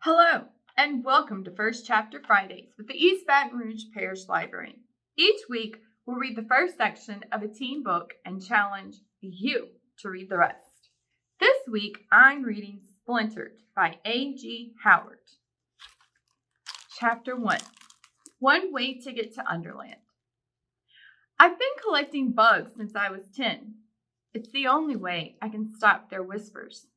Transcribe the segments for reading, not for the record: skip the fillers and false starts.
Hello, and welcome to First Chapter Fridays with the East Baton Rouge Parish Library. Each week, we'll read the first section of a teen book and challenge you to read the rest. This week, I'm reading Splintered by A.G. Howard. Chapter 1, One Way Ticket to Underland. I've been collecting bugs since I was 10. It's the only way I can stop their whispers.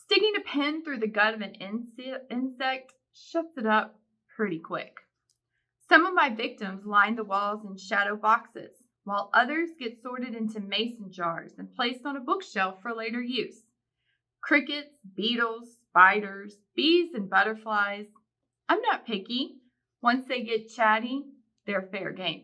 Sticking a pin through the gut of an insect shuts it up pretty quick. Some of my victims line the walls in shadow boxes, while others get sorted into mason jars and placed on a bookshelf for later use. Crickets, beetles, spiders, bees, and butterflies. I'm not picky. Once they get chatty, they're fair game.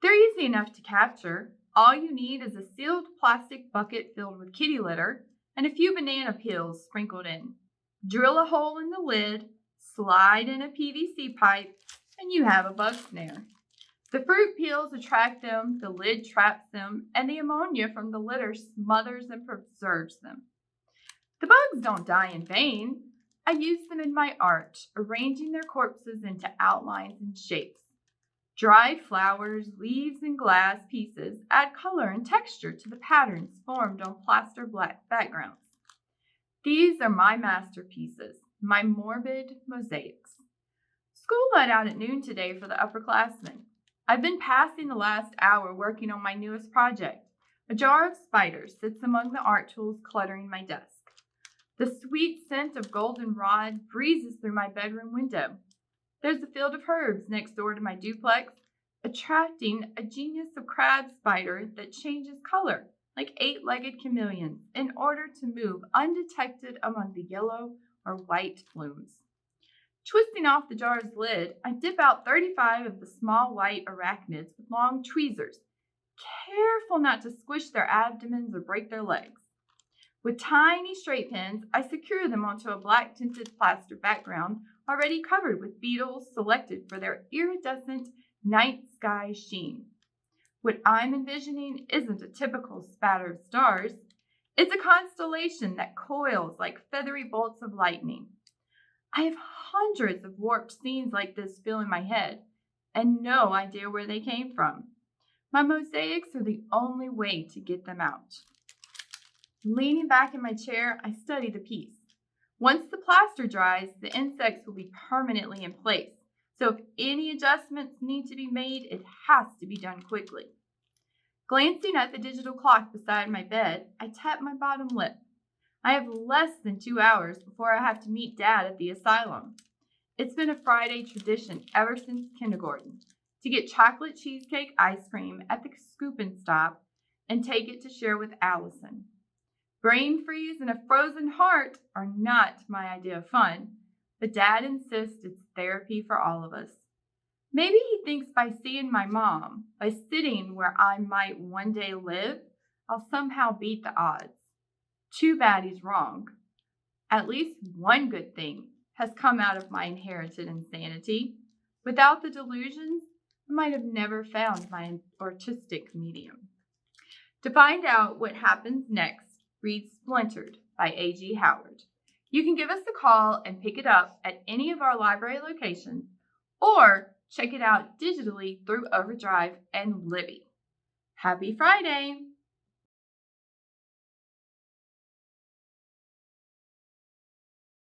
They're easy enough to capture. All you need is a sealed plastic bucket filled with kitty litter and a few banana peels sprinkled in. Drill a hole in the lid, slide in a PVC pipe, and you have a bug snare. The fruit peels attract them, the lid traps them, and the ammonia from the litter smothers and preserves them. The bugs don't die in vain. I use them in my art, arranging their corpses into outlines and shapes. Dried flowers, leaves, and glass pieces add color and texture to the patterns formed on plaster black backgrounds. These are my masterpieces, my morbid mosaics. School let out at noon today for the upperclassmen. I've been passing the last hour working on my newest project. A jar of spiders sits among the art tools cluttering my desk. The sweet scent of goldenrod breezes through my bedroom window. There's a field of herbs next door to my duplex, attracting a genius of crab spider that changes color like 8-legged chameleons in order to move undetected among the yellow or white blooms. Twisting off the jar's lid, I dip out 35 of the small white arachnids with long tweezers, careful not to squish their abdomens or break their legs. With tiny straight pins, I secure them onto a black tinted plaster background already covered with beetles selected for their iridescent night sky sheen. What I'm envisioning isn't a typical spatter of stars. It's a constellation that coils like feathery bolts of lightning. I have hundreds of warped scenes like this fill in my head and no idea where they came from. My mosaics are the only way to get them out. Leaning back in my chair, I study the piece. Once the plaster dries, the insects will be permanently in place. So if any adjustments need to be made, it has to be done quickly. Glancing at the digital clock beside my bed, I tap my bottom lip. I have less than 2 hours before I have to meet Dad at the asylum. It's been a Friday tradition ever since kindergarten to get chocolate cheesecake ice cream at the Scoop and Stop and take it to share with Allison. Brain freeze and a frozen heart are not my idea of fun, but Dad insists it's therapy for all of us. Maybe he thinks by seeing my mom, by sitting where I might one day live, I'll somehow beat the odds. Too bad he's wrong. At least one good thing has come out of my inherited insanity. Without the delusions, I might have never found my artistic medium. To find out what happens next, read Splintered by A.G. Howard. You can give us a call and pick it up at any of our library locations or check it out digitally through Overdrive and Libby. Happy Friday!